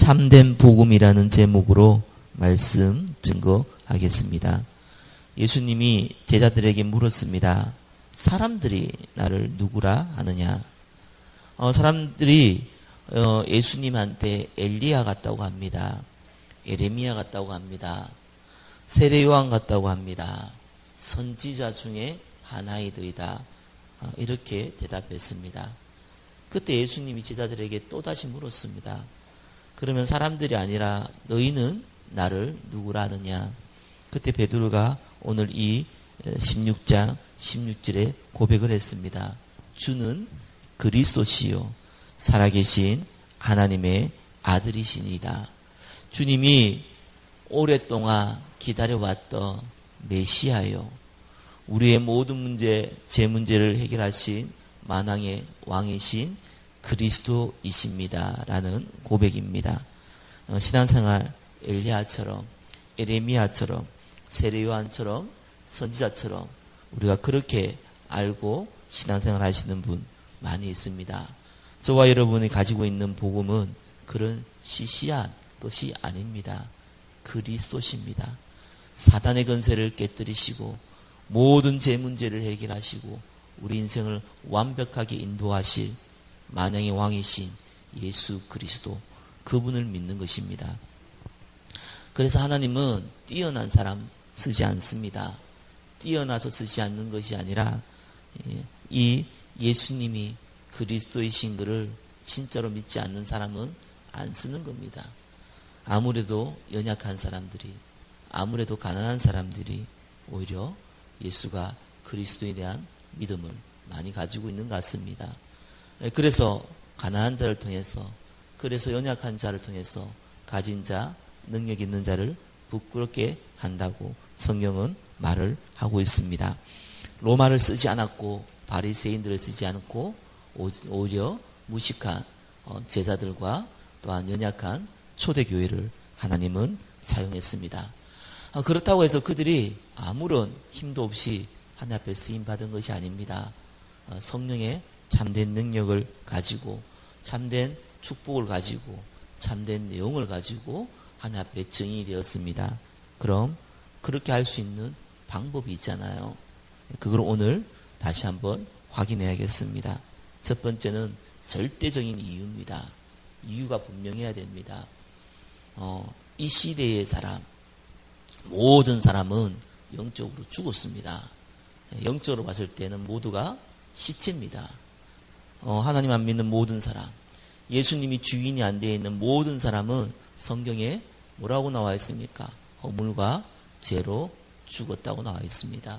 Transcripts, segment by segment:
참된 복음이라는 제목으로 말씀 증거하겠습니다. 예수님이 제자들에게 물었습니다. 사람들이 나를 누구라 하느냐? 사람들이 예수님한테 엘리야 같다고 합니다. 예레미야 같다고 합니다. 세례 요한 같다고 합니다. 선지자 중에 하나이더이다. 이렇게 대답했습니다. 그때 예수님이 제자들에게 또다시 물었습니다. 그러면 사람들이 아니라 너희는 나를 누구라 하느냐? 그때 베드로가 오늘 이 16장 16절에 고백을 했습니다. 주는 그리스도시요 살아계신 하나님의 아들이시니이다. 주님이 오랫동안 기다려왔던 메시아요. 우리의 모든 문제, 제 문제를 해결하신 만왕의 왕이신 그리스도이십니다. 라는 고백입니다. 신앙생활 엘리야처럼 예레미야처럼 세례 요한처럼 선지자처럼 우리가 그렇게 알고 신앙생활 하시는 분 많이 있습니다. 저와 여러분이 가지고 있는 복음은 그런 시시한 것이 아닙니다. 그리스도십니다. 사단의 권세를 깨뜨리시고 모든 제 문제를 해결하시고 우리 인생을 완벽하게 인도하실 만왕의 왕이신 예수 그리스도, 그분을 믿는 것입니다. 그래서 하나님은 뛰어난 사람 쓰지 않습니다. 뛰어나서 쓰지 않는 것이 아니라 이 예수님이 그리스도이신 것을 진짜로 믿지 않는 사람은 안 쓰는 겁니다. 아무래도 연약한 사람들이, 아무래도 가난한 사람들이 오히려 예수가 그리스도에 대한 믿음을 많이 가지고 있는 것 같습니다. 그래서 가난한 자를 통해서, 그래서 연약한 자를 통해서 가진 자, 능력 있는 자를 부끄럽게 한다고 성경은 말을 하고 있습니다. 로마를 쓰지 않았고 바리새인들을 쓰지 않고 오히려 무식한 제자들과 또한 연약한 초대교회를 하나님은 사용했습니다. 그렇다고 해서 그들이 아무런 힘도 없이 하나님 앞에 쓰임받은 것이 아닙니다. 성령의 참된 능력을 가지고 참된 축복을 가지고 참된 내용을 가지고 하나님 앞에 증인이 되었습니다. 그럼 그렇게 할 수 있는 방법이 있잖아요. 그걸 오늘 다시 한번 확인해야겠습니다. 첫 번째는 절대적인 이유입니다. 이유가 분명해야 됩니다. 이 시대의 사람, 모든 사람은 영적으로 죽었습니다. 영적으로 봤을 때는 모두가 시체입니다. 하나님 안 믿는 모든 사람, 예수님이 주인이 안 되어 있는 모든 사람은 성경에 뭐라고 나와 있습니까? 허물과 죄로 죽었다고 나와 있습니다.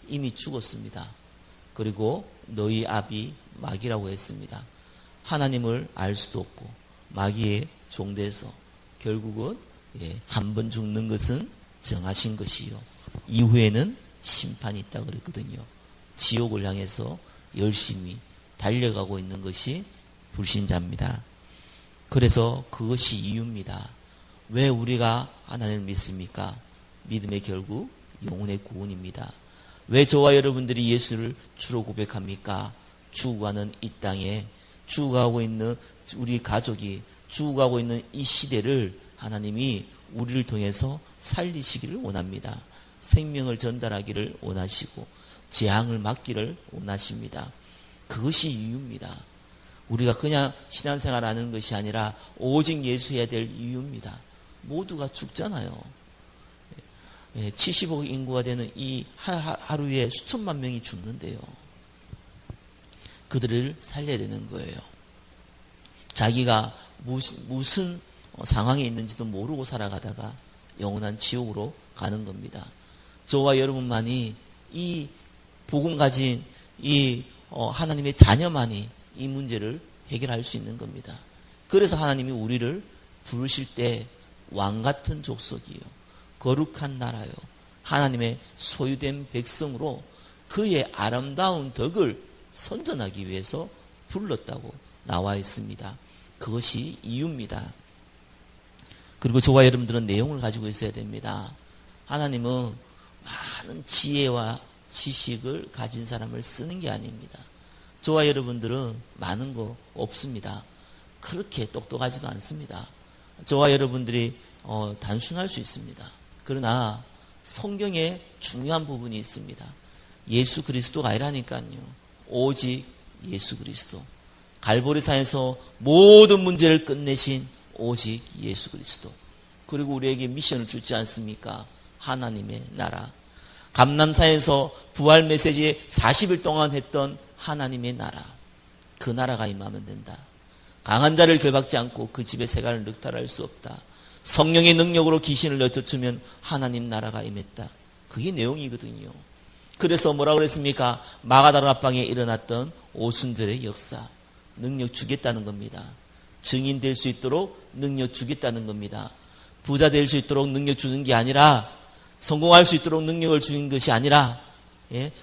이미 죽었습니다. 그리고 너희 아비 마귀라고 했습니다. 하나님을 알 수도 없고 마귀의 종돼서 결국은 한 번 죽는 것은 정하신 것이요 이후에는 심판이 있다고 그랬거든요. 지옥을 향해서 열심히 달려가고 있는 것이 불신자입니다. 그래서 그것이 이유입니다. 왜 우리가 하나님을 믿습니까? 믿음의 결국 영혼의 구원입니다. 왜 저와 여러분들이 예수를 주로 고백합니까? 죽어가는 이 땅에, 죽어가고 있는 우리 가족이, 죽어가고 있는 이 시대를 하나님이 우리를 통해서 살리시기를 원합니다. 생명을 전달하기를 원하시고 재앙을 막기를 원하십니다. 그것이 이유입니다. 우리가 그냥 신앙생활 하는 것이 아니라 오직 예수해야 될 이유입니다. 모두가 죽잖아요. 70억 인구가 되는 이 하루에 수천만 명이 죽는데요. 그들을 살려야 되는 거예요. 자기가 무슨 상황에 있는지도 모르고 살아가다가 영원한 지옥으로 가는 겁니다. 저와 여러분만이 이 복음 가진 이 하나님의 자녀만이 이 문제를 해결할 수 있는 겁니다. 그래서 하나님이 우리를 부르실 때 왕같은 족속이요 거룩한 나라요 하나님의 소유된 백성으로 그의 아름다운 덕을 선전하기 위해서 불렀다고 나와 있습니다. 그것이 이유입니다. 그리고 저와 여러분들은 내용을 가지고 있어야 됩니다. 하나님은 많은 지혜와 지식을 가진 사람을 쓰는 게 아닙니다. 저와 여러분들은 많은 거 없습니다. 그렇게 똑똑하지도 않습니다. 저와 여러분들이 단순할 수 있습니다. 그러나 성경에 중요한 부분이 있습니다. 예수 그리스도가 아니라니까요. 오직 예수 그리스도. 갈보리산에서 모든 문제를 끝내신 오직 예수 그리스도. 그리고 우리에게 미션을 주지 않습니까? 하나님의 나라. 감람산에서 부활 메시지 40일 동안 했던 하나님의 나라. 그 나라가 임하면 된다. 강한 자를 결박지 않고 그 집의 세간을 늑탈할 수 없다. 성령의 능력으로 귀신을 내쫓으면 하나님 나라가 임했다. 그게 내용이거든요. 그래서 뭐라고 그랬습니까? 마가다라 앞방에 일어났던 오순절의 역사. 능력 주겠다는 겁니다. 증인 될 수 있도록 능력 주겠다는 겁니다. 부자 될 수 있도록 능력 주는 게 아니라, 성공할 수 있도록 능력을 주는 것이 아니라,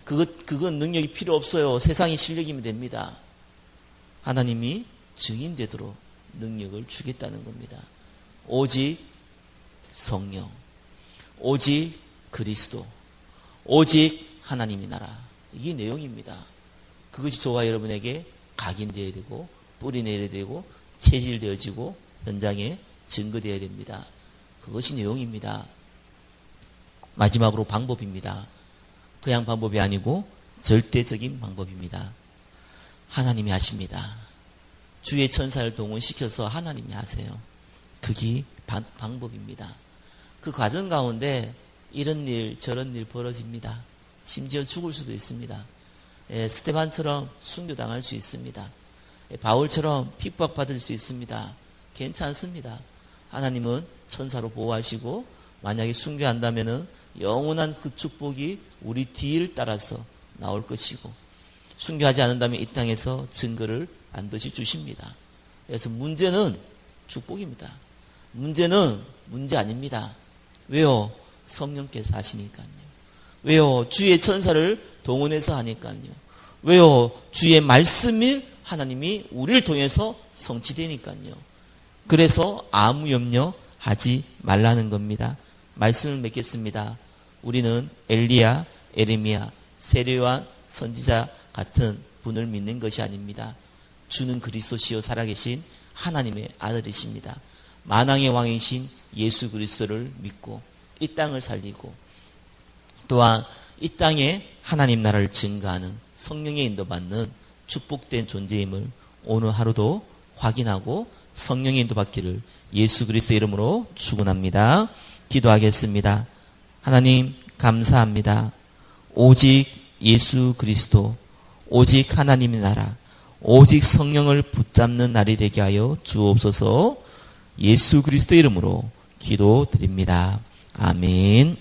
그건 능력이 필요 없어요. 세상의 실력이면 됩니다. 하나님이 증인 되도록 능력을 주겠다는 겁니다. 오직 성령, 오직 그리스도, 오직 하나님의 나라. 이게 내용입니다. 그것이 저와 여러분에게 각인되어야 되고, 뿌리내야 되고, 체질되어지고, 현장에 증거되어야 됩니다. 그것이 내용입니다. 마지막으로 방법입니다. 그냥 방법이 아니고 절대적인 방법입니다. 하나님이 하십니다. 주의 천사를 동원시켜서 하나님이 하세요. 그게 방법입니다. 그 과정 가운데 이런 일 저런 일 벌어집니다. 심지어 죽을 수도 있습니다. 스테반처럼 순교당할 수 있습니다. 바울처럼 핍박받을 수 있습니다. 괜찮습니다. 하나님은 천사로 보호하시고 만약에 순교한다면 영원한 그 축복이 우리 뒤를 따라서 나올 것이고, 순교하지 않는다면 이 땅에서 증거를 반드시 주십니다. 그래서 문제는 축복입니다. 문제는 문제 아닙니다. 왜요? 성령께서 하시니까요. 왜요? 주의 천사를 동원해서 하니까요. 왜요? 주의 말씀이 하나님이 우리를 통해서 성취되니까요. 그래서 아무 염려하지 말라는 겁니다. 말씀을 맺겠습니다. 우리는 엘리야, 에레미야, 세례요한 선지자 같은 분을 믿는 것이 아닙니다. 주는 그리스도시요 살아계신 하나님의 아들이십니다. 만왕의 왕이신 예수 그리스도를 믿고 이 땅을 살리고 또한 이 땅에 하나님 나라를 증거하는 성령의 인도받는 축복된 존재임을 오늘 하루도 확인하고 성령의 인도받기를 예수 그리스도 이름으로 축원합니다. 기도하겠습니다. 하나님 감사합니다. 오직 예수 그리스도, 오직 하나님의 나라, 오직 성령을 붙잡는 날이 되게 하여 주옵소서. 예수 그리스도 이름으로 기도드립니다. 아멘.